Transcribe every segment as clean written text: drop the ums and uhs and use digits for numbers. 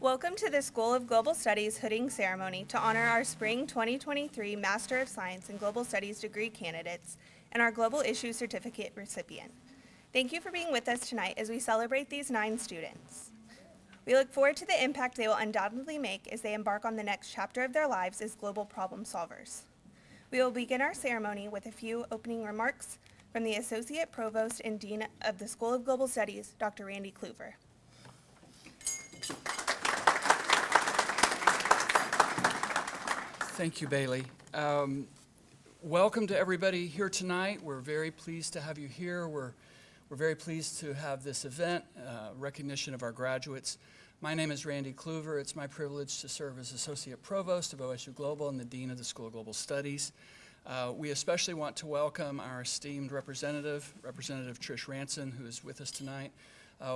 Welcome to the School of Global Studies hooding ceremony to honor our Spring 2023 Master of Science in Global Studies degree candidates and our Global Issue Certificate recipient. Thank you for being with us tonight as we celebrate these 9 students. We look forward to the impact they will undoubtedly make as they embark on the next chapter of their lives as global problem solvers. We will begin our ceremony with a few opening remarks from the Associate Provost and Dean of the School of Global Studies, Dr. Randy Kluver. Thank you, Bailey. Welcome to everybody here tonight. We're very pleased to have you here. We're very pleased to have this event, recognition of our graduates. My name is Randy Kluver. It's my privilege to serve as Associate Provost of OSU Global and the Dean of the School of Global Studies. We especially want to welcome our esteemed Representative Trish Ranson, who is with us tonight.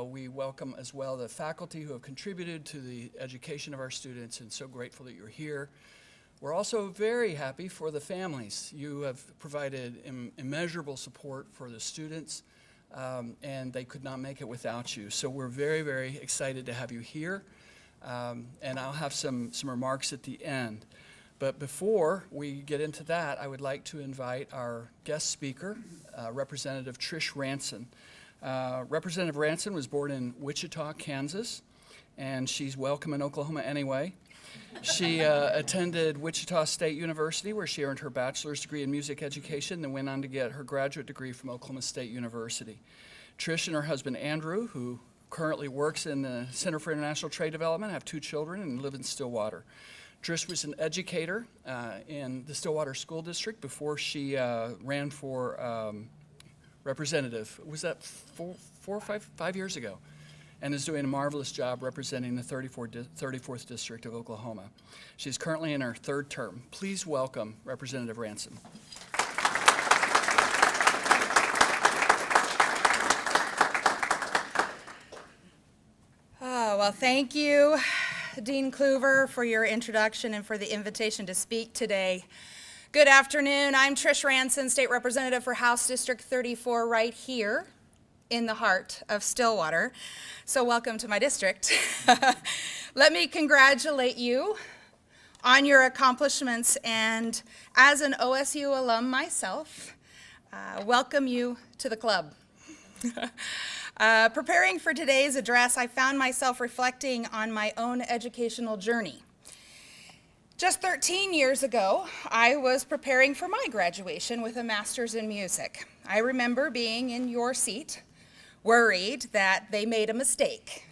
We welcome as well the faculty who have contributed to the education of our students, and so grateful that you're here. We're also very happy for the families. You have provided immeasurable support for the students, and they could not make it without you. So we're very, very excited to have you here, and I'll have some remarks at the end. But before we get into that, I would like to invite our guest speaker, Representative Trish Ranson. Representative Ranson was born in Wichita, Kansas, and she's welcome in Oklahoma anyway. She attended Wichita State University, where she earned her bachelor's degree in music education, then went on to get her graduate degree from Oklahoma State University. Trish and her husband Andrew, who currently works in the Center for International Trade Development, have 2 children and live in Stillwater. Trish was an educator in the Stillwater School District before she ran for representative. Was that 5 years ago? And is doing a marvelous job representing the 34th District of Oklahoma. She's currently in her 3rd term. Please welcome Representative Ranson. Well, thank you, Dean Kluver, for your introduction and for the invitation to speak today. Good afternoon. I'm Trish Ranson, State Representative for House District 34, right here in the heart of Stillwater. So welcome to my district. Let me congratulate you on your accomplishments, and as an OSU alum myself, welcome you to the club. Preparing for today's address, I found myself reflecting on my own educational journey. Just 13 years ago, I was preparing for my graduation with a master's in music. I remember being in your seat, worried that they made a mistake.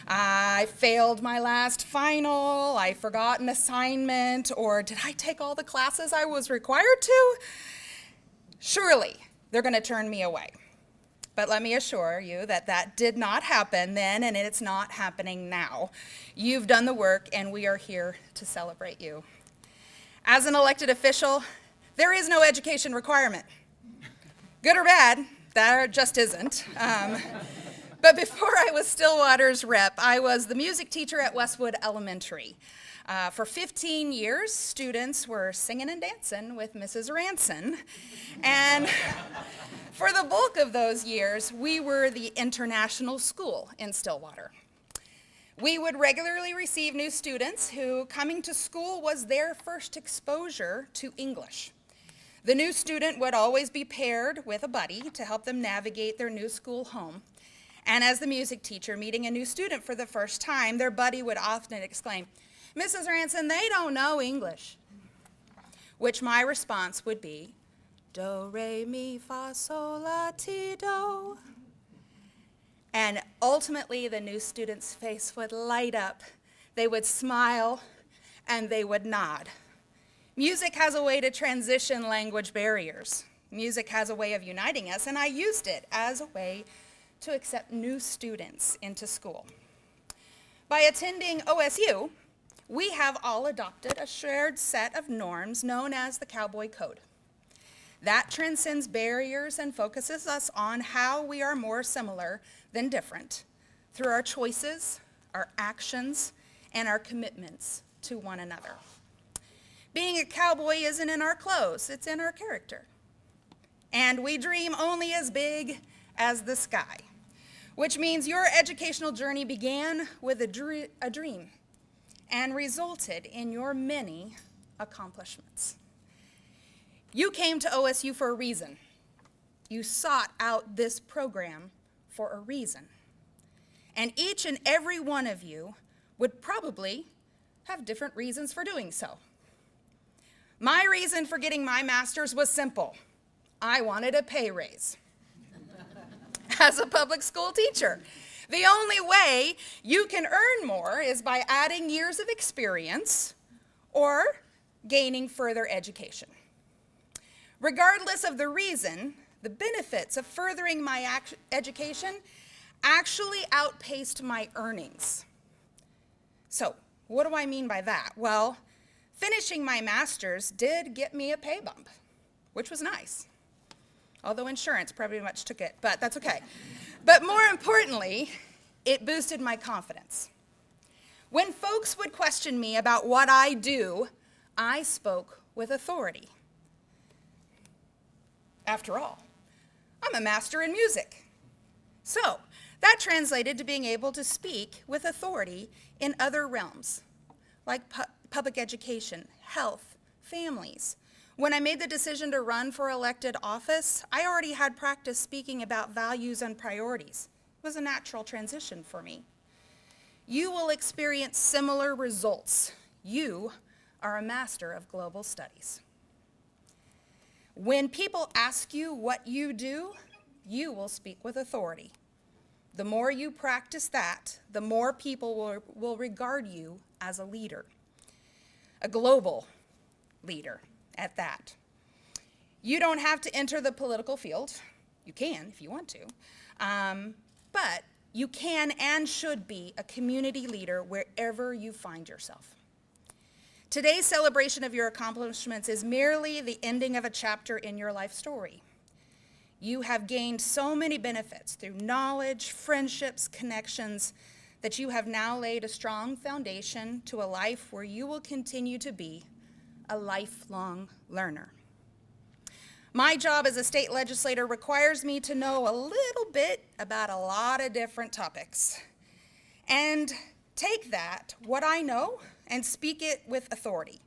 I failed my last final, I forgot an assignment, or did I take all the classes I was required to? Surely, they're going to turn me away. But let me assure you that that did not happen then, and it's not happening now. You've done the work, and we are here to celebrate you. As an elected official, there is no education requirement. Good or bad, there just isn't. But before I was Stillwater's rep, I was the music teacher at Westwood Elementary. For 15 years, students were singing and dancing with Mrs. Ranson. And for the bulk of those years, we were the international school in Stillwater. We would regularly receive new students who, coming to school, was their first exposure to English. The new student would always be paired with a buddy to help them navigate their new school home. And as the music teacher meeting a new student for the first time, their buddy would often exclaim, "Mrs. Ranson, they don't know English." Which my response would be, "Do, re, mi, fa, sol, la, ti, do." And ultimately, the new student's face would light up. They would smile, and they would nod. Music has a way to transition language barriers. Music has a way of uniting us, and I used it as a way to accept new students into school. By attending OSU, we have all adopted a shared set of norms known as the Cowboy Code. That transcends barriers and focuses us on how we are more similar than different through our choices, our actions, and our commitments to one another. Being a cowboy isn't in our clothes, it's in our character. And we dream only as big as the sky. which means your educational journey began with a dream and resulted in your many accomplishments. You came to OSU for a reason. You sought out this program for a reason. And each and every one of you would probably have different reasons for doing so. My reason for getting my master's was simple. I wanted a pay raise. As a public school teacher, the only way you can earn more is by adding years of experience or gaining further education. Regardless of the reason, the benefits of furthering my education actually outpaced my earnings. So, what do I mean by that? Well, finishing my master's did get me a pay bump, which was nice. Although insurance pretty much took it, but that's okay. But more importantly, it boosted my confidence. When folks would question me about what I do, I spoke with authority. After all, I'm a master in music. So that translated to being able to speak with authority in other realms, like public education, health, families. When I made the decision to run for elected office, I already had practice speaking about values and priorities. It was a natural transition for me. You will experience similar results. You are a master of global studies. When people ask you what you do, you will speak with authority. The more you practice that, the more people will regard you as a leader, a global leader at that. You don't have to enter the political field. You can if you want to. But you can and should be a community leader wherever you find yourself. Today's celebration of your accomplishments is merely the ending of a chapter in your life story. You have gained so many benefits through knowledge, friendships, connections, that you have now laid a strong foundation to a life where you will continue to be a lifelong learner. My job as a state legislator requires me to know a little bit about a lot of different topics and take that, what I know, and speak it with authority.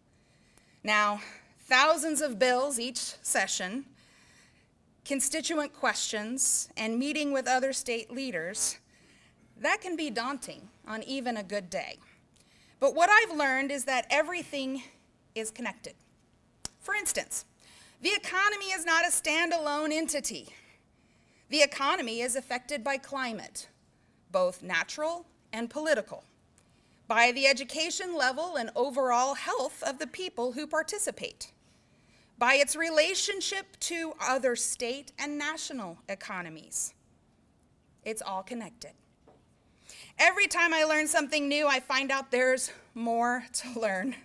Now, thousands of bills each session, constituent questions, and meeting with other state leaders, that can be daunting on even a good day. But what I've learned is that everything is connected. For instance, the economy is not a standalone entity. The economy is affected by climate, both natural and political, by the education level and overall health of the people who participate, by its relationship to other state and national economies. It's all connected. Every time I learn something new, I find out there's more to learn.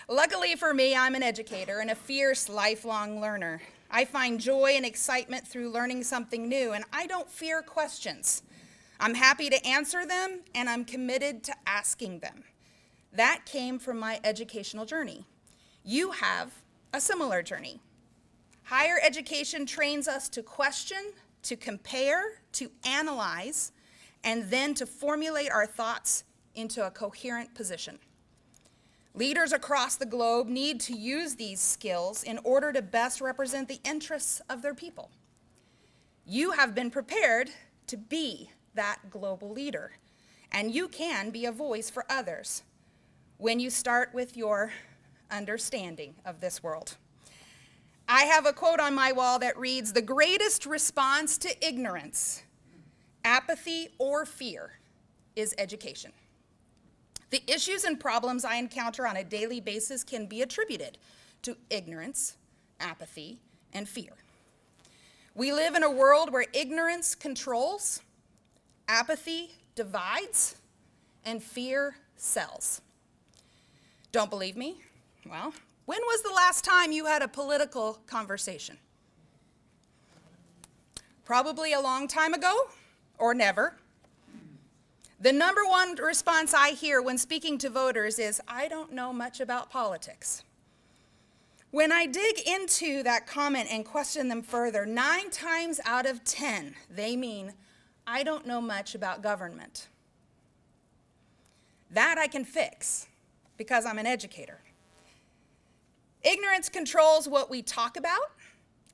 Luckily for me, I'm an educator and a fierce lifelong learner. I find joy and excitement through learning something new, and I don't fear questions. I'm happy to answer them, and I'm committed to asking them. That came from my educational journey. You have a similar journey. Higher education trains us to question, to compare, to analyze, and then to formulate our thoughts into a coherent position. Leaders across the globe need to use these skills in order to best represent the interests of their people. You have been prepared to be that global leader, and you can be a voice for others when you start with your understanding of this world. I have a quote on my wall that reads, "The greatest response to ignorance, apathy, or fear is education." The issues and problems I encounter on a daily basis can be attributed to ignorance, apathy, and fear. We live in a world where ignorance controls, apathy divides, and fear sells. Don't believe me? Well, when was the last time you had a political conversation? Probably a long time ago, or never. The number one response I hear when speaking to voters is, "I don't know much about politics." When I dig into that comment and question them further, 9 times out of 10, they mean, I don't know much about government. That I can fix because I'm an educator. Ignorance controls what we talk about,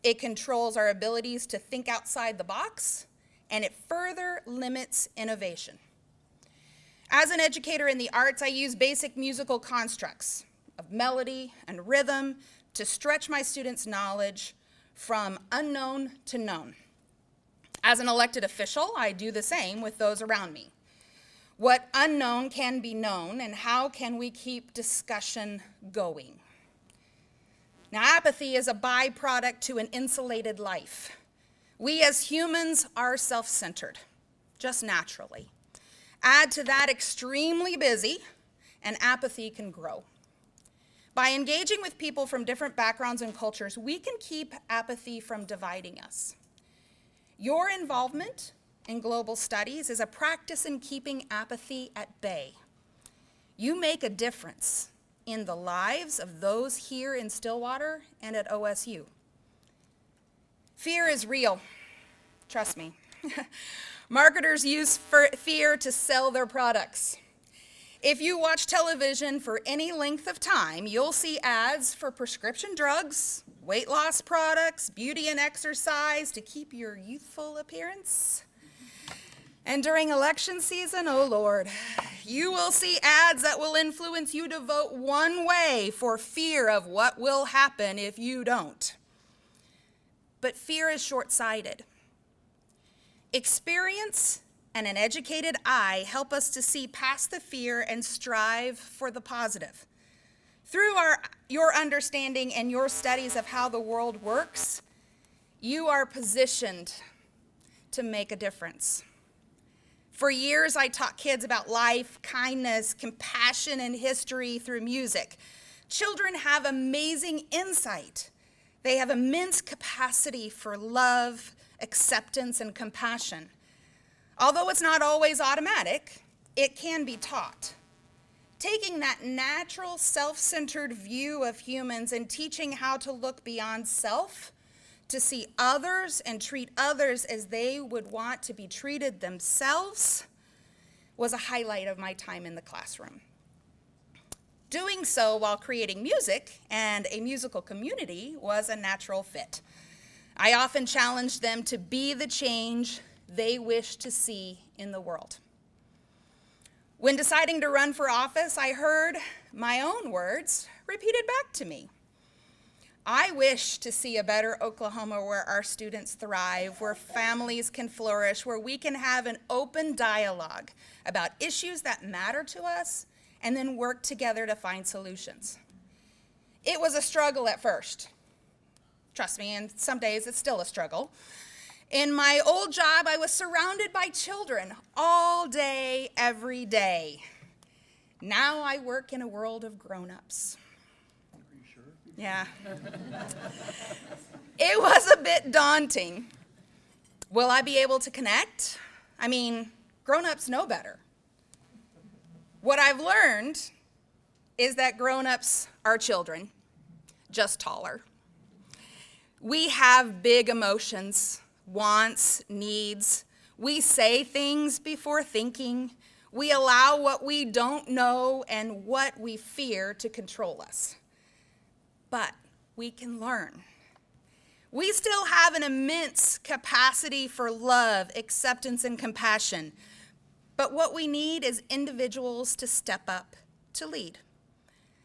it controls our abilities to think outside the box, and it further limits innovation. As an educator in the arts, I use basic musical constructs of melody and rhythm to stretch my students' knowledge from unknown to known. As an elected official, I do the same with those around me. What unknown can be known, and how can we keep discussion going? Now, apathy is a byproduct to an insulated life. We as humans are self-centered, just naturally. Add to that extremely busy, and apathy can grow. By engaging with people from different backgrounds and cultures, we can keep apathy from dividing us. Your involvement in global studies is a practice in keeping apathy at bay. You make a difference in the lives of those here in Stillwater and at OSU. Fear is real, trust me. Marketers use fear to sell their products. If you watch television for any length of time, you'll see ads for prescription drugs, weight loss products, beauty and exercise to keep your youthful appearance. And during election season, oh Lord, you will see ads that will influence you to vote one way for fear of what will happen if you don't. But fear is short-sighted. Experience and an educated eye help us to see past the fear and strive for the positive. Through your understanding and your studies of how the world works, you are positioned to make a difference. For years, I taught kids about life, kindness, compassion, and history through music. Children have amazing insight. They have immense capacity for love, acceptance, and compassion. Although it's not always automatic, it can be taught. Taking that natural, self-centered view of humans and teaching how to look beyond self, to see others and treat others as they would want to be treated themselves, was a highlight of my time in the classroom. Doing so while creating music and a musical community was a natural fit. I often challenged them to be the change they wish to see in the world. When deciding to run for office, I heard my own words repeated back to me. I wish to see a better Oklahoma where our students thrive, where families can flourish, where we can have an open dialogue about issues that matter to us and then work together to find solutions. It was a struggle at first. Trust me, and some days it's still a struggle. In my old job, I was surrounded by children all day, every day. Now I work in a world of grown-ups. Are you sure? Yeah. It was a bit daunting. Will I be able to connect? I mean, grown-ups know better. What I've learned is that grown-ups are children, just taller. We have big emotions, wants, needs. We say things before thinking. We allow what we don't know and what we fear to control us. But we can learn. We still have an immense capacity for love, acceptance, and compassion. But what we need is individuals to step up to lead.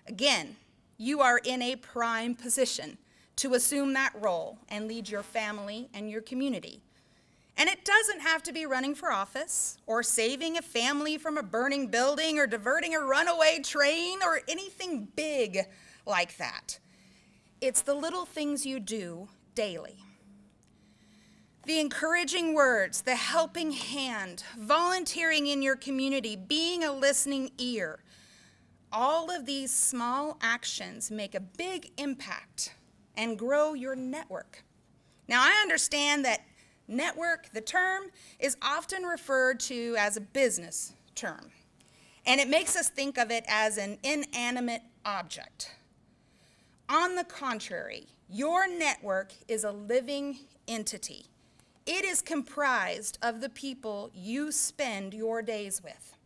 Again, you are in a prime position to assume that role and lead your family and your community. And it doesn't have to be running for office or saving a family from a burning building or diverting a runaway train or anything big like that. It's the little things you do daily. The encouraging words, the helping hand, volunteering in your community, being a listening ear. All of these small actions make a big impact and grow your network. Now, I understand that network, the term, is often referred to as a business term, and it makes us think of it as an inanimate object. On the contrary, your network is a living entity. It is comprised of the people you spend your days with.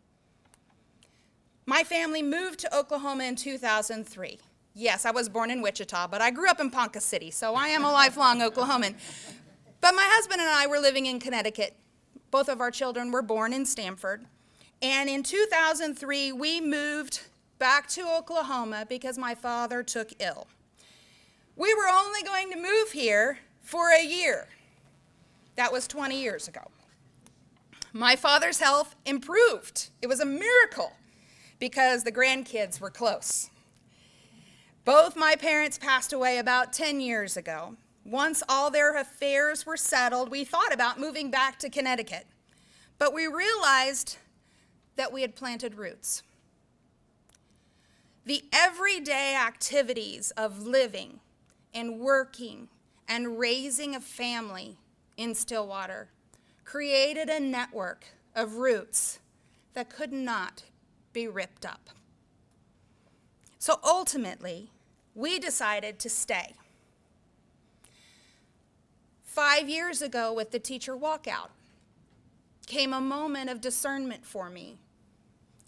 My family moved to Oklahoma in 2003. Yes, I was born in Wichita, but I grew up in Ponca City, so I am a lifelong Oklahoman. But my husband and I were living in Connecticut. Both of our children were born in Stamford. And in 2003, we moved back to Oklahoma because my father took ill. We were only going to move here for a year. That was 20 years ago. My father's health improved. It was a miracle because the grandkids were close. Both my parents passed away about 10 years ago. Once all their affairs were settled, we thought about moving back to Connecticut. But we realized that we had planted roots. The everyday activities of living and working and raising a family in Stillwater created a network of roots that could not be ripped up. So ultimately, we decided to stay. 5 years ago, with the teacher walkout, came a moment of discernment for me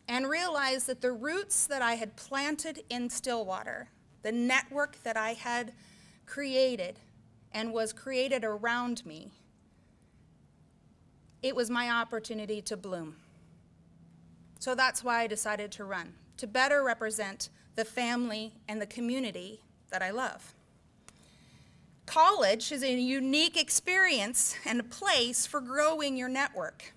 and realized that the roots that I had planted in Stillwater, the network that I had created and was created around me, it was my opportunity to bloom. So that's why I decided to run, to better represent the family and the community that I love. College is a unique experience and a place for growing your network.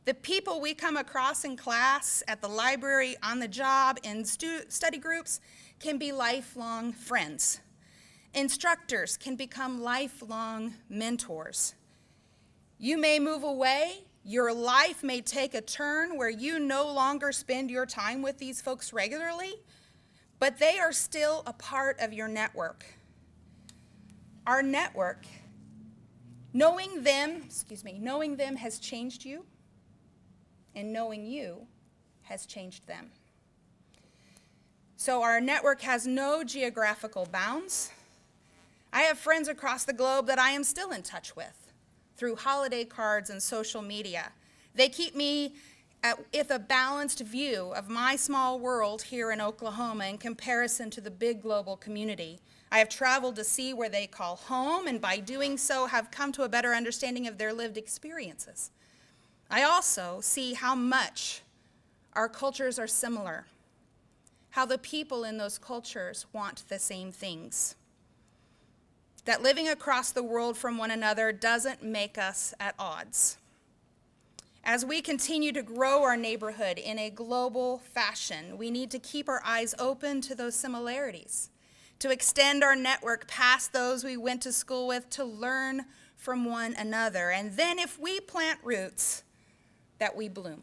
The people we come across in class, at the library, on the job, in study groups can be lifelong friends. Instructors can become lifelong mentors. You may move away. Your life may take a turn where you no longer spend your time with these folks regularly, but they are still a part of your network. Our network, knowing them has changed you, and knowing you has changed them. So our network has no geographical bounds. I have friends across the globe that I am still in touch with through holiday cards and social media. They keep me with a balanced view of my small world here in Oklahoma in comparison to the big global community. I have traveled to see where they call home, and by doing so have come to a better understanding of their lived experiences. I also see how much our cultures are similar, how the people in those cultures want the same things. That living across the world from one another doesn't make us at odds. As we continue to grow our neighborhood in a global fashion, we need to keep our eyes open to those similarities, to extend our network past those we went to school with, to learn from one another. And then if we plant roots, that we bloom.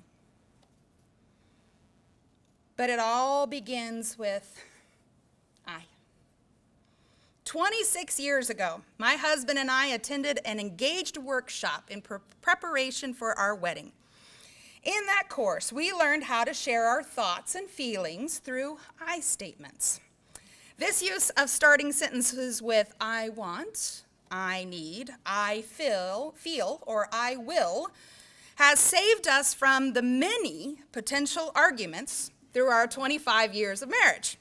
But it all begins with I. 26 years ago, my husband and I attended an engaged workshop in preparation for our wedding. In that course, we learned how to share our thoughts and feelings through I statements. This use of starting sentences with I want, I need, I feel, or I will has saved us from the many potential arguments through our 25 years of marriage.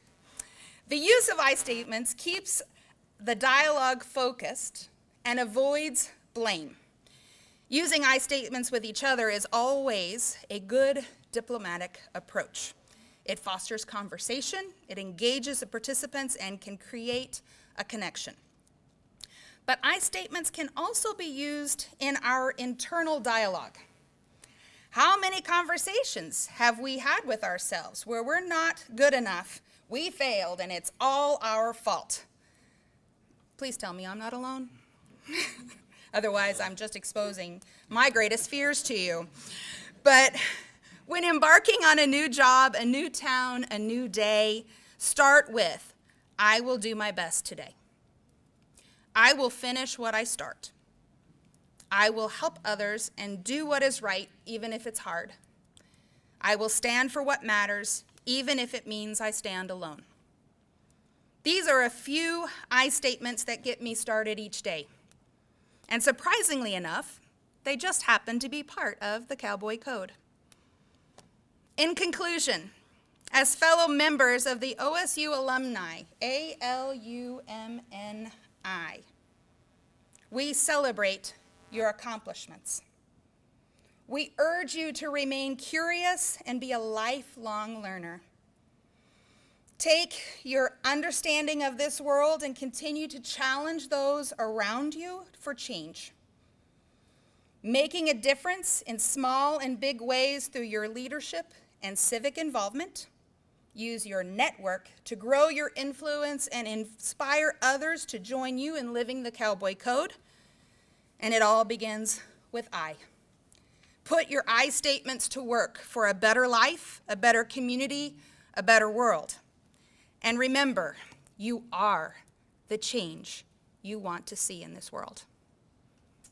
The use of I statements keeps the dialogue focused and avoids blame. Using I statements with each other is always a good diplomatic approach. It fosters conversation, it engages the participants, and can create a connection. But I statements can also be used in our internal dialogue. How many conversations have we had with ourselves where we're not good enough, we failed, and it's all our fault? Please tell me I'm not alone. Otherwise, I'm just exposing my greatest fears to you. But when embarking on a new job, a new town, a new day, start with, I will do my best today. I will finish what I start. I will help others and do what is right, even if it's hard. I will stand for what matters, even if it means I stand alone. These are a few I statements that get me started each day. And surprisingly enough, they just happen to be part of the Cowboy Code. In conclusion, as fellow members of the OSU alumni, ALUMNI, we celebrate your accomplishments. We urge you to remain curious and be a lifelong learner. Take your understanding of this world and continue to challenge those around you for change, making a difference in small and big ways through your leadership and civic involvement. Use your network to grow your influence and inspire others to join you in living the Cowboy Code. And it all begins with I. Put your I statements to work for a better life, a better community, a better world. And remember, you are the change you want to see in this world.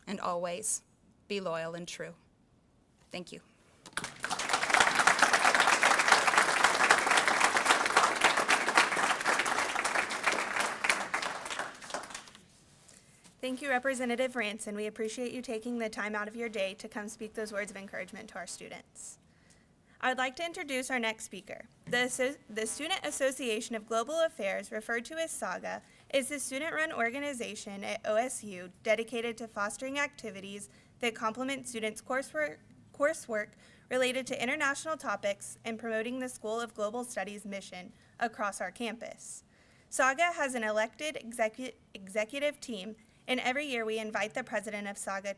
And always be loyal and true. Thank you. Thank you, Representative Ranson. We appreciate you taking the time out of your day to come speak those words of encouragement to our students. I would like to introduce our next speaker. The Student Association of Global Affairs, referred to as SAGA, is the student-run organization at OSU dedicated to fostering activities that complement students' coursework related to international topics and promoting the School of Global Studies mission across our campus. SAGA has an elected executive team, and every year we invite the president of SAGA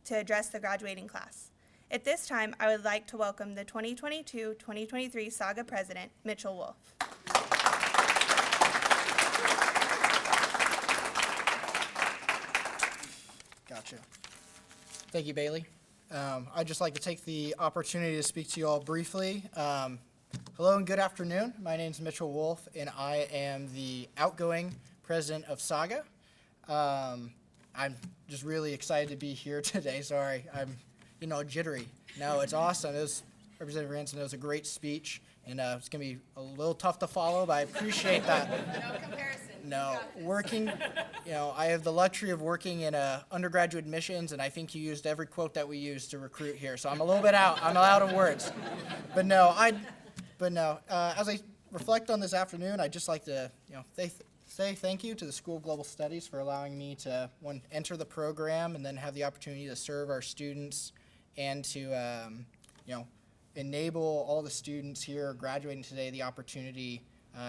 to address the graduating class. At this time, I would like to welcome the 2022-2023 SAGA president, Mitchell Wolf. Gotcha. Thank you, Bailey. I'd just like to take the opportunity to speak to you all briefly. Hello and good afternoon. My name is Mitchell Wolf, and I am the outgoing president of SAGA. I'm just really excited to be here today. Sorry, I'm jittery. No, it's awesome. Representative Ranson, it was a great speech, and it's going to be a little tough to follow, but I appreciate that. No comparison. No, working, I have the luxury of working in undergraduate admissions, and I think you used every quote that we used to recruit here, so I'm a little bit out. I'm out of words. But no, as I reflect on this afternoon, I'd just like to, say thank you to the School of Global Studies for allowing me to, enter the program and then have the opportunity to serve our students and to, enable all the students here graduating today the opportunity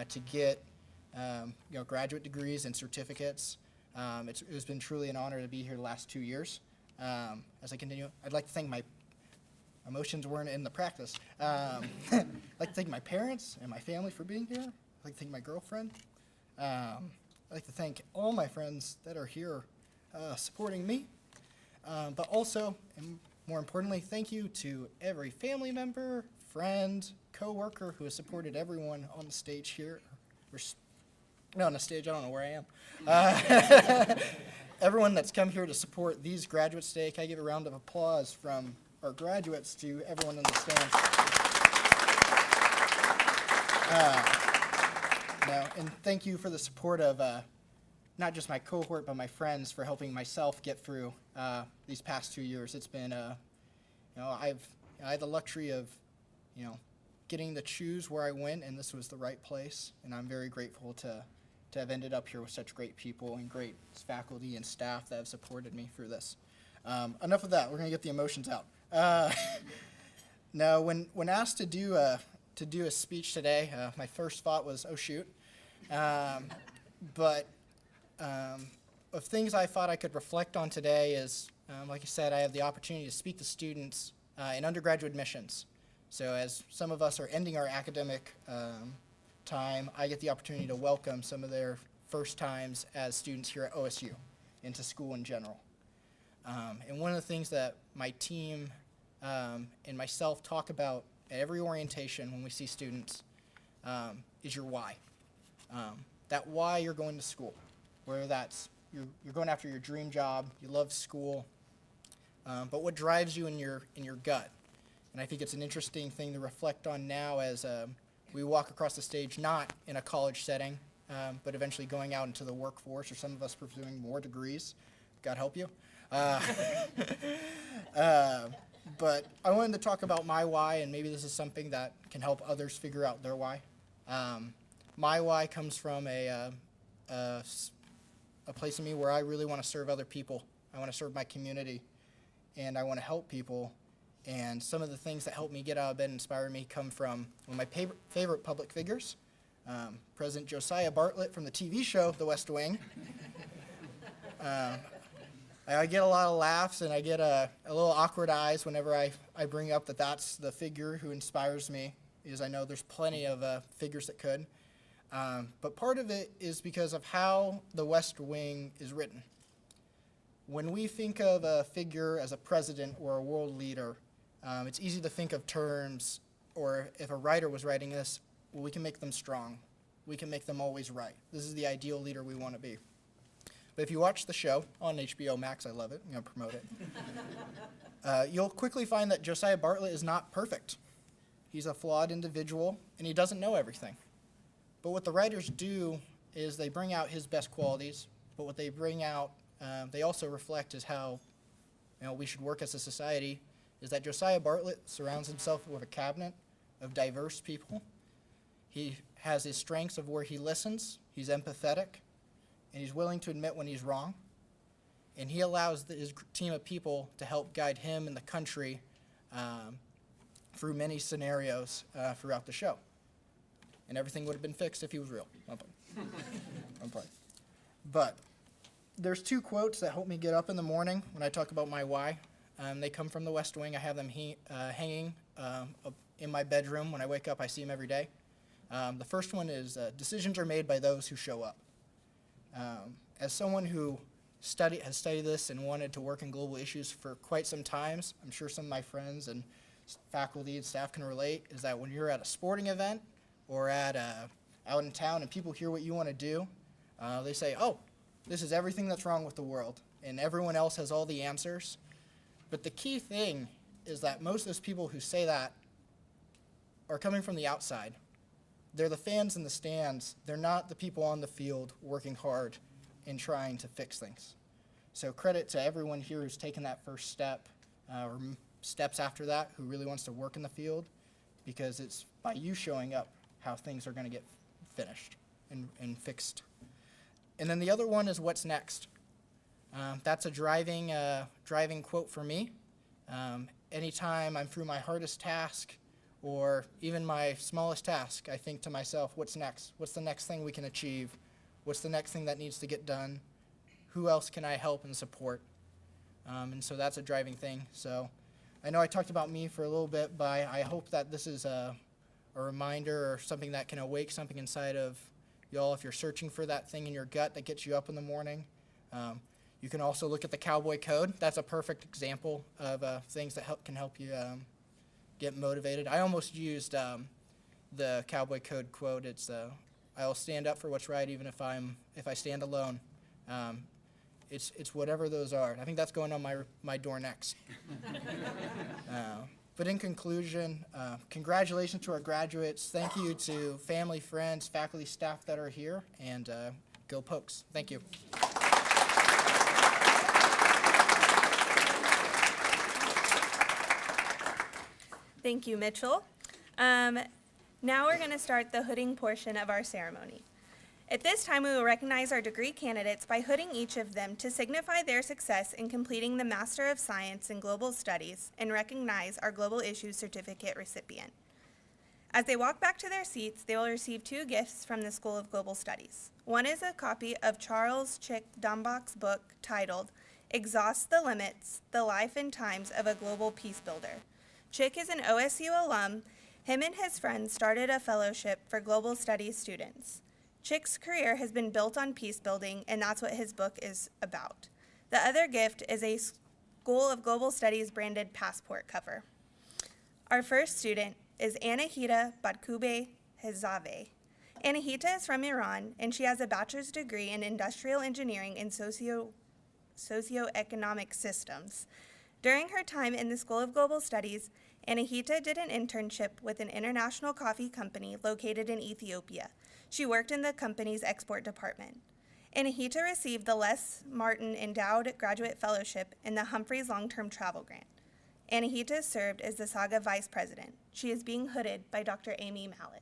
to get, graduate degrees and certificates. It's been truly an honor to be here the last 2 years. As I continue, I'd like to thank my emotions weren't in the practice. I'd like to thank my parents and my family for being here. I'd like to thank my girlfriend. I'd like to thank all my friends that are here supporting me, but also, and more importantly, thank you to every family member, friend, co-worker who has supported everyone on the stage here. On the stage, I don't know where I am. Everyone that's come here to support these graduates today, can I give a round of applause from our graduates to everyone in the stands? And thank you for the support of not just my cohort, but my friends for helping myself get through these past 2 years. It's been, I had the luxury of, getting to choose where I went, and this was the right place. And I'm very grateful to have ended up here with such great people and great faculty and staff that have supported me through this. Enough of that. We're going to get the emotions out. Now, when asked to do a speech today, my first thought was, oh shoot. But of things I thought I could reflect on today is, like I said, I have the opportunity to speak to students in undergraduate admissions. So as some of us are ending our academic time, I get the opportunity to welcome some of their first times as students here at OSU into school in general. And one of the things that my team and myself talk about at every orientation when we see students is your why. That why you're going to school, whether that's you're going after your dream job, you love school, but what drives you in your gut. And I think it's an interesting thing to reflect on now as we walk across the stage, not in a college setting, but eventually going out into the workforce, or some of us pursuing more degrees. God help you. But I wanted to talk about my why, and maybe this is something that can help others figure out their why. My why comes from a place in me where I really want to serve other people. I want to serve my community, and I want to help people. And some of the things that help me get out of bed and inspire me come from one of my favorite public figures, President Josiah Bartlett from the TV show The West Wing. I get a lot of laughs, and I get a little awkward eyes whenever I bring up that that's the figure who inspires me, because I know there's plenty of figures that could. But part of it is because of how The West Wing is written. When we think of a figure as a president or a world leader, it's easy to think of terms, or if a writer was writing this, well, we can make them strong. We can make them always right. This is the ideal leader we want to be. But if you watch the show on HBO Max, I love it, I'm going to promote it, you'll quickly find that Josiah Bartlett is not perfect. He's a flawed individual, and he doesn't know everything. But what the writers do is they bring out his best qualities, but what they bring out, they also reflect is how we should work as a society, is that Josiah Bartlett surrounds himself with a cabinet of diverse people. He has his strengths of where he listens, he's empathetic, and he's willing to admit when he's wrong. And he allows his team of people to help guide him and the country through many scenarios throughout the show. And everything would have been fixed if he was real. I'm playing. But there's two quotes that help me get up in the morning when I talk about my why. They come from The West Wing. I have them hanging in my bedroom. When I wake up, I see them every day. The first one is, decisions are made by those who show up. As someone who has studied this and wanted to work in global issues for quite some time, I'm sure some of my friends and faculty and staff can relate, is that when you're at a sporting event or out in town and people hear what you want to do, they say, oh, this is everything that's wrong with the world, and everyone else has all the answers. But the key thing is that most of those people who say that are coming from the outside. They're the fans in the stands. They're not the people on the field working hard and trying to fix things. So credit to everyone here who's taken that first step or steps after that, who really wants to work in the field, because it's by you showing up how things are going to get finished and fixed. And then the other one is what's next. That's a driving quote for me. Anytime I'm through my hardest task or even my smallest task, I think to myself, what's next? What's the next thing we can achieve? What's the next thing that needs to get done? Who else can I help and support? And so that's a driving thing. So I know I talked about me for a little bit, but I hope that this is a reminder or something that can awake something inside of y'all if you're searching for that thing in your gut that gets you up in the morning. You can also look at the Cowboy Code. That's a perfect example of things that can help you get motivated. I almost used the Cowboy Code quote. It's I'll stand up for what's right even if I stand alone. It's whatever those are. I think that's going on my door next. But in conclusion, congratulations to our graduates. Thank you to family, friends, faculty, staff that are here, and go Pokes. Thank you. Thank you, Mitchell. Now we're going to start the hooding portion of our ceremony. At this time, we will recognize our degree candidates by hooding each of them to signify their success in completing the Master of Science in Global Studies and recognize our Global Issues Certificate recipient. As they walk back to their seats, they will receive two gifts from the School of Global Studies. One is a copy of Charles Chick Dumbach's book titled Exhaust the Limits, The Life and Times of a Global Peace Builder. Chick is an OSU alum. Him and his friends started a fellowship for global studies students. Chick's career has been built on peace building, and that's what his book is about. The other gift is a School of Global Studies branded passport cover. Our first student is Anahita Badkube Hezave. Anahita is from Iran, and she has a bachelor's degree in industrial engineering and socioeconomic systems. During her time in the School of Global Studies, Anahita did an internship with an international coffee company located in Ethiopia. She worked in the company's export department. Anahita received the Les Martin Endowed Graduate Fellowship in the Humphreys Long-Term Travel Grant. Anahita served as the Saga Vice President. She is being hooded by Dr. Amy Malik.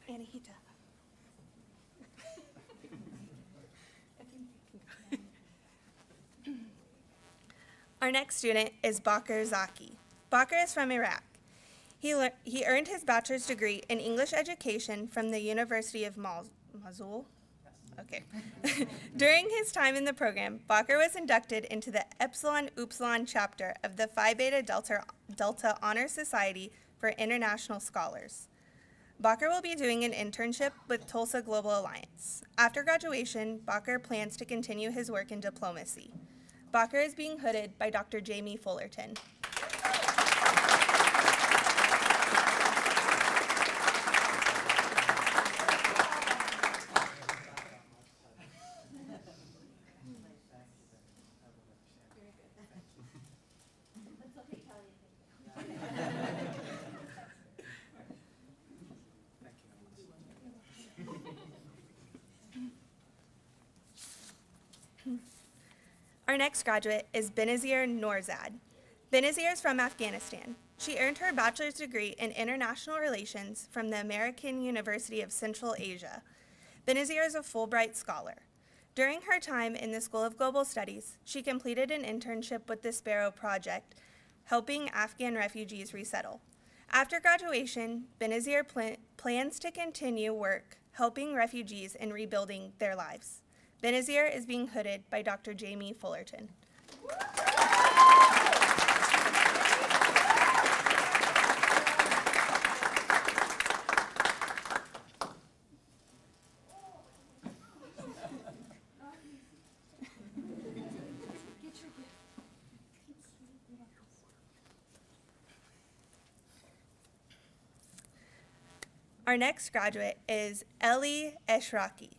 Anahita. Our next student is Bakr Zaki. Bakr is from Iraq. He earned his bachelor's degree in English education from the University of Mosul. Okay. During his time in the program, Bakr was inducted into the Epsilon Upsilon chapter of the Phi Beta Delta Honor Society for International Scholars. Bakr will be doing an internship with Tulsa Global Alliance. After graduation, Bakr plans to continue his work in diplomacy. Bakr is being hooded by Dr. Jamie Fullerton. Our next graduate is Benazir Nourzad. Benazir is from Afghanistan. She earned her bachelor's degree in international relations from the American University of Central Asia. Benazir is a Fulbright scholar. During her time in the School of Global Studies, she completed an internship with the Sparrow Project, helping Afghan refugees resettle. After graduation, Benazir plans to continue work helping refugees in rebuilding their lives. Benazir is being hooded by Dr. Jamie Fullerton. Our next graduate is Ellie Eshraki.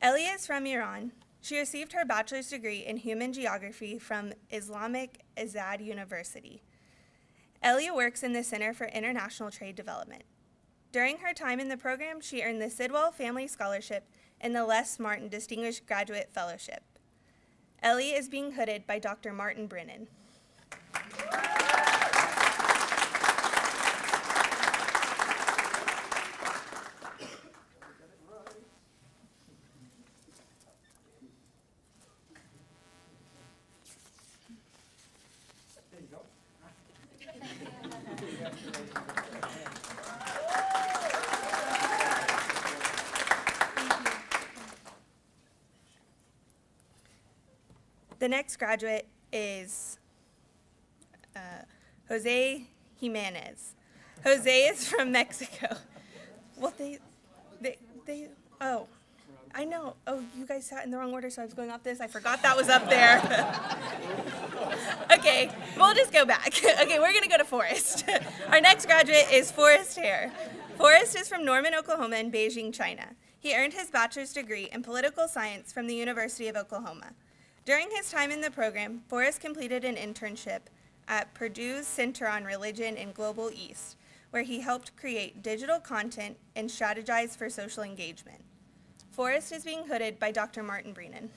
Ellie is from Iran. She received her bachelor's degree in human geography from Islamic Azad University. Ellie works in the Center for International Trade Development. During her time in the program, she earned the Sidwell Family Scholarship and the Les Martin Distinguished Graduate Fellowship. Ellie is being hooded by Dr. Martin Brennan. The next graduate is Jose Jimenez. Jose is from Mexico. Well, oh, I know. Oh, you guys sat in the wrong order, so I was going off this. I forgot that was up there. Okay, we'll just go back. Okay, we're gonna go to Forrest. Our next graduate is Forrest Hare. Forrest is from Norman, Oklahoma and Beijing, China. He earned his bachelor's degree in political science from the University of Oklahoma. During his time in the program, Forrest completed an internship at Purdue's Center on Religion and Global East, where he helped create digital content and strategize for social engagement. Forrest is being hooded by Dr. Martin Brennan.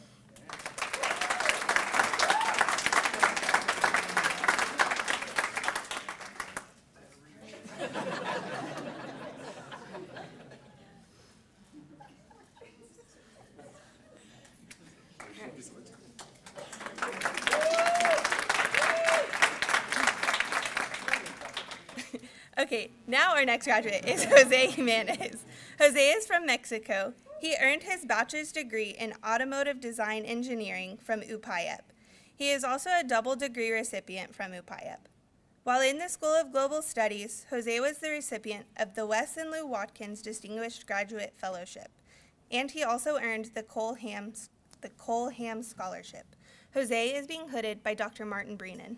Okay, now our next graduate is Jose Jimenez. Jose is from Mexico. He earned his bachelor's degree in automotive design engineering from UPAEP. He is also a double degree recipient from UPAEP. While in the School of Global Studies, Jose was the recipient of the Wes and Lou Watkins Distinguished Graduate Fellowship, and he also earned the Cole Ham Scholarship. Jose is being hooded by Dr. Martin Brennan.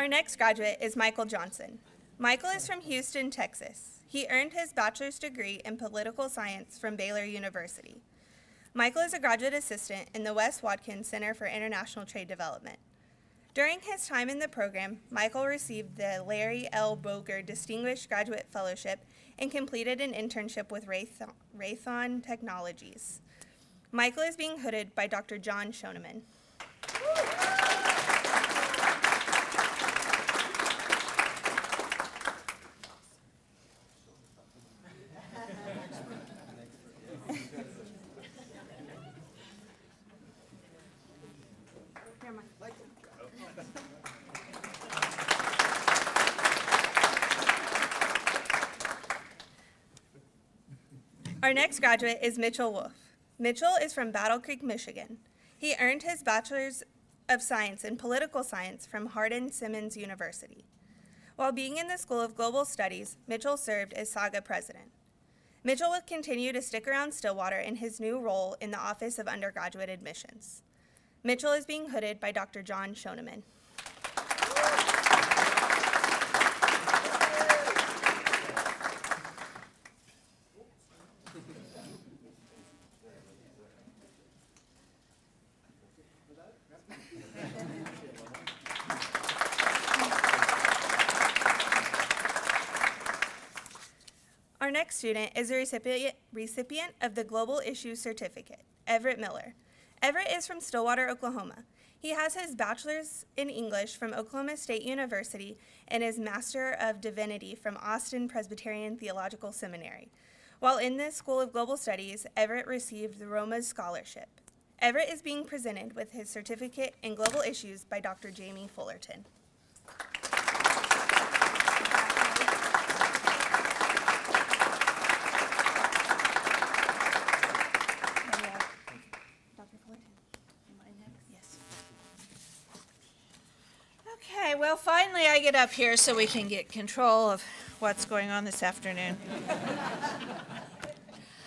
Our next graduate is Michael Johnson. Michael is from Houston, Texas. He earned his bachelor's degree in political science from Baylor University. Michael is a graduate assistant in the Wes Watkins Center for International Trade Development. During his time in the program, Michael received the Larry L. Boger Distinguished Graduate Fellowship and completed an internship with Raytheon Technologies. Michael is being hooded by Dr. John Schoeneman. Our next graduate is Mitchell Wolf. Mitchell is from Battle Creek, Michigan. He earned his Bachelor's of Science in Political Science from Hardin-Simmons University. While being in the School of Global Studies, Mitchell served as SAGA president. Mitchell will continue to stick around Stillwater in his new role in the Office of Undergraduate Admissions. Mitchell is being hooded by Dr. John Schoeneman. Our next student is a recipient of the Global Issues Certificate, Everett Miller. Everett is from Stillwater, Oklahoma. He has his bachelor's in English from Oklahoma State University and his Master of Divinity from Austin Presbyterian Theological Seminary. While in the School of Global Studies, Everett received the Roma's Scholarship. Everett is being presented with his certificate in Global Issues by Dr. Jamie Fullerton. Okay, well, finally I get up here so we can get control of what's going on this afternoon.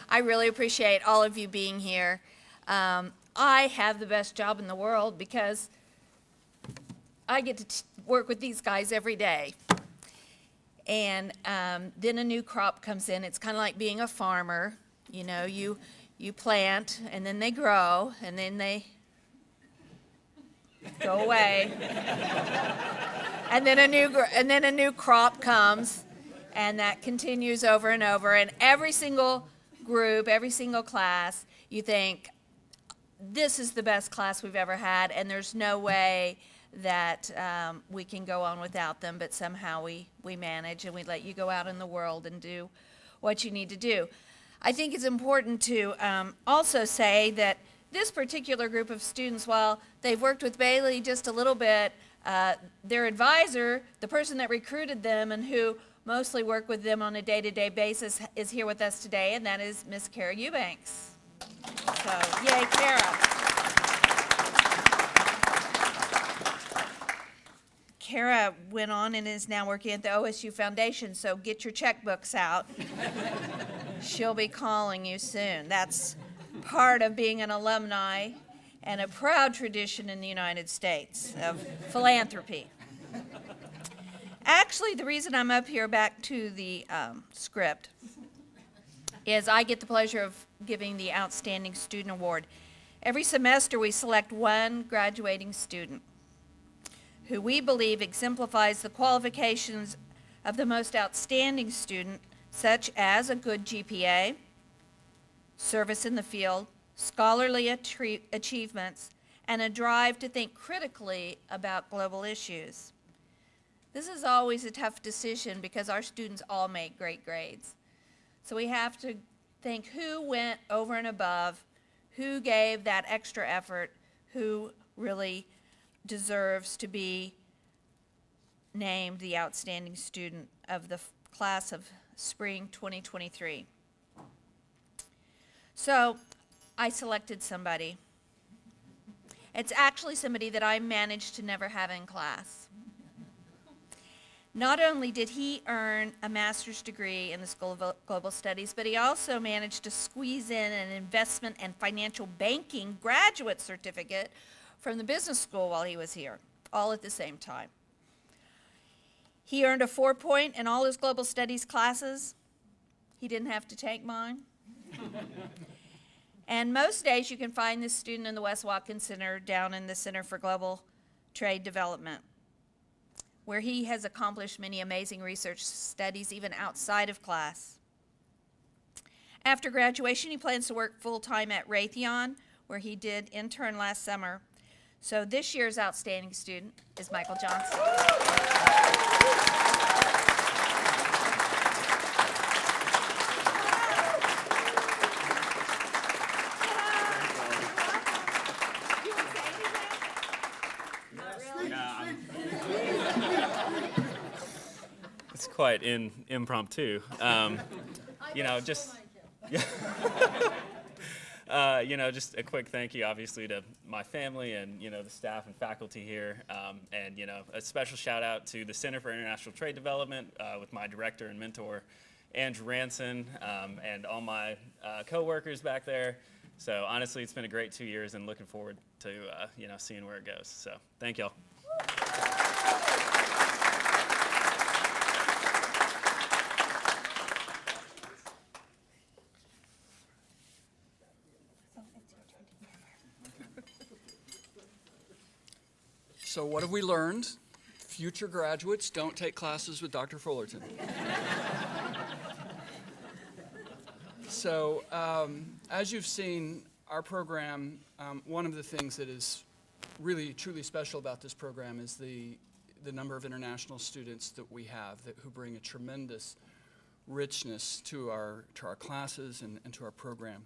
I really appreciate all of you being here. I have the best job in the world because I get to work with these guys every day. And then a new crop comes in. It's kind of like being a farmer. You know, you plant, and then they grow, and then they go away. And then a new crop comes, and that continues over and over. And every single group, every single class, you think, this is the best class we've ever had, and there's no way that we can go on without them, but somehow we manage, and we let you go out in the world and do what you need to do. I think it's important to also say that this particular group of students, while they've worked with Bailey just a little bit, their advisor, the person that recruited them and who mostly work with them on a day-to-day basis, is here with us today, and that is Miss Kara Eubanks. So, yay, Kara. Kara went on and is now working at the OSU Foundation, so get your checkbooks out. She'll be calling you soon. That's part of being an alumni and a proud tradition in the United States of philanthropy. Actually, the reason I'm up here, back to the script, is I get the pleasure of giving the Outstanding Student Award. Every semester we select one graduating student who we believe exemplifies the qualifications of the most outstanding student, such as a good GPA, service in the field, scholarly achievements, and a drive to think critically about global issues. This is always a tough decision because our students all make great grades. So we have to think who went over and above, who gave that extra effort, who really deserves to be named the outstanding student of the class of spring 2023. So I selected somebody. It's actually somebody that I managed to never have in class. Not only did he earn a master's degree in the School of Global Studies, but he also managed to squeeze in an investment and financial banking graduate certificate from the business school while he was here, all at the same time. He earned a 4 in all his global studies classes. He didn't have to take mine. And most days you can find this student in the Wes Watkins Center down in the Center for Global Trade Development, where he has accomplished many amazing research studies even outside of class. After graduation, he plans to work full-time at Raytheon, where he did intern last summer. So this year's outstanding student is Michael Johnson. It's quite impromptu. Just just a quick thank you, obviously, to my family and the staff and faculty here, and a special shout out to the Center for International Trade Development with my director and mentor, Andrew Ranson, and all my coworkers back there. So honestly, it's been a great 2 years, and looking forward to seeing where it goes. So thank y'all. So what have we learned? Future graduates, don't take classes with Dr. Fullerton. So as you've seen, our program, one of the things that is really truly special about this program is the number of international students that we have who bring a tremendous richness to our classes and to our program.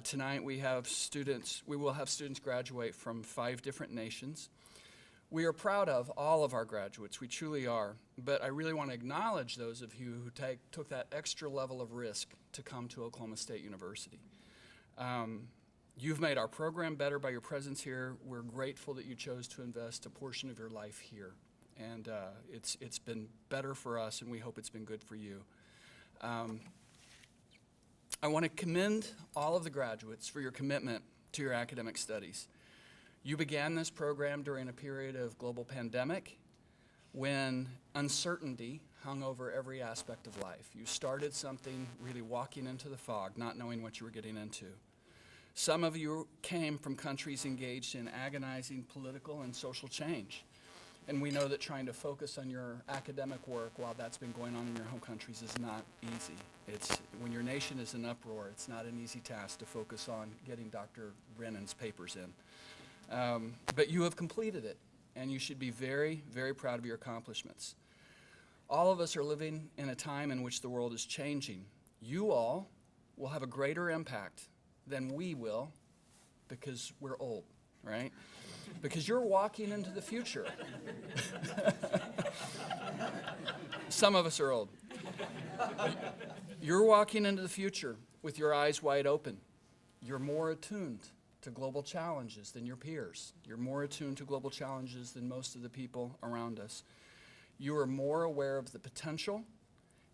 Tonight we will have students graduate from 5 different nations. We are proud of all of our graduates, we truly are, but I really want to acknowledge those of you who took that extra level of risk to come to Oklahoma State University. You've made our program better by your presence here. We're grateful that you chose to invest a portion of your life here, and it's been better for us, and we hope it's been good for you. I want to commend all of the graduates for your commitment to your academic studies. You began this program during a period of global pandemic when uncertainty hung over every aspect of life. You started something really walking into the fog, not knowing what you were getting into. Some of you came from countries engaged in agonizing political and social change. And we know that trying to focus on your academic work while that's been going on in your home countries is not easy. When your nation is in uproar, it's not an easy task to focus on getting Dr. Brennan's papers in. But you have completed it, and you should be very, very proud of your accomplishments. All of us are living in a time in which the world is changing. You all will have a greater impact than we will because we're old, right? Because you're walking into the future. Some of us are old. You're walking into the future with your eyes wide open. You're more attuned to global challenges than your peers. You're more attuned to global challenges than most of the people around us. You are more aware of the potential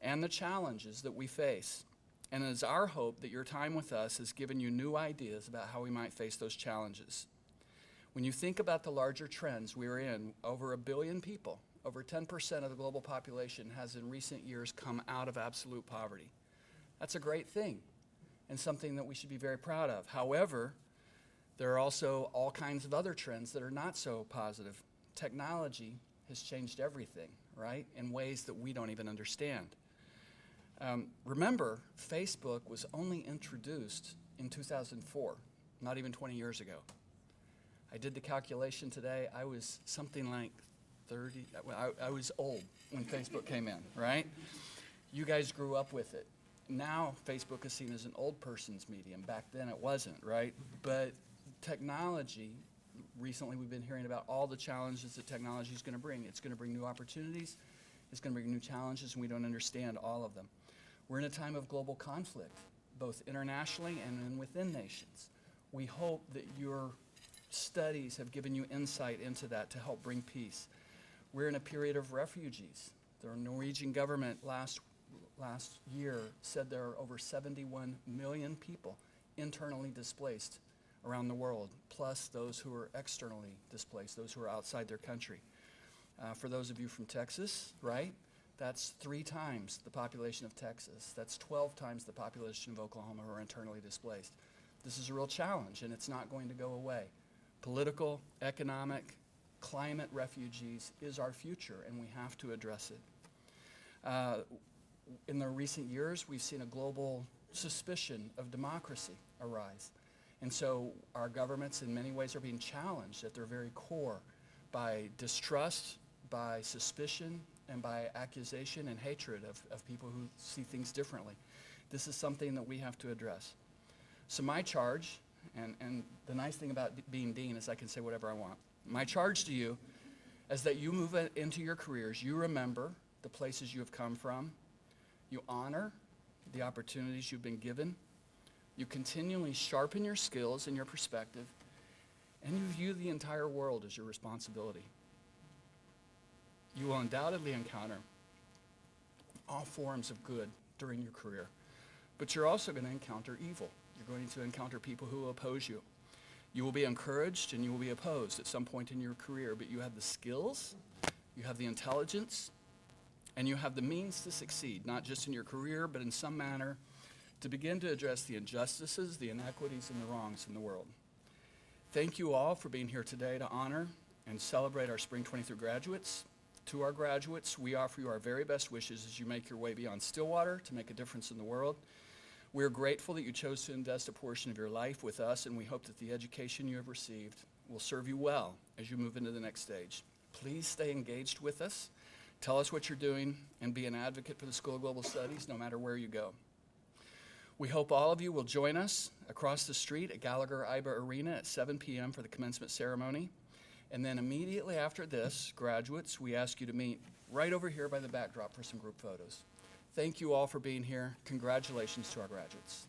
and the challenges that we face. And it is our hope that your time with us has given you new ideas about how we might face those challenges. When you think about the larger trends we are in, over 1 billion people, over 10% of the global population has in recent years come out of absolute poverty. That's a great thing and something that we should be very proud of. However, there are also all kinds of other trends that are not so positive. Technology has changed everything, right, in ways that we don't even understand. Remember, Facebook was only introduced in 2004, not even 20 years ago. I did the calculation today. I was something like 30. I was old when Facebook came in, right? You guys grew up with it. Now Facebook is seen as an old person's medium. Back then it wasn't, right? But technology, recently we've been hearing about all the challenges that technology is going to bring. It's going to bring new opportunities. It's going to bring new challenges, and we don't understand all of them. We're in a time of global conflict, both internationally and within nations. We hope that your studies have given you insight into that to help bring peace. We're in a period of refugees. The Norwegian government last year said there are over 71 million people internally displaced around the world, plus those who are externally displaced, those who are outside their country. For those of you from Texas, right? That's 3 times the population of Texas. That's 12 times the population of Oklahoma who are internally displaced. This is a real challenge, and it's not going to go away. Political, economic, climate refugees is our future, and we have to address it. In the recent years, we've seen a global suspicion of democracy arise. And so our governments in many ways are being challenged at their very core by distrust, by suspicion, and by accusation and hatred of people who see things differently. This is something that we have to address. So my charge, and the nice thing about being dean is I can say whatever I want. My charge to you is that you move into your careers, you remember the places you have come from, you honor the opportunities you've been given, you continually sharpen your skills and your perspective, and you view the entire world as your responsibility. You will undoubtedly encounter all forms of good during your career, but you're also going to encounter evil. You're going to encounter people who will oppose you. You will be encouraged and you will be opposed at some point in your career, but you have the skills, you have the intelligence, and you have the means to succeed, not just in your career, but in some manner to begin to address the injustices, the inequities, and the wrongs in the world. Thank you all for being here today to honor and celebrate our Spring 23 graduates. To our graduates, we offer you our very best wishes as you make your way beyond Stillwater to make a difference in the world. We're grateful that you chose to invest a portion of your life with us, and we hope that the education you have received will serve you well as you move into the next stage. Please stay engaged with us. Tell us what you're doing and be an advocate for the School of Global Studies no matter where you go. We hope all of you will join us across the street at Gallagher-Iba Arena at 7 p.m. for the commencement ceremony. And then immediately after this, graduates, we ask you to meet right over here by the backdrop for some group photos. Thank you all for being here. Congratulations to our graduates.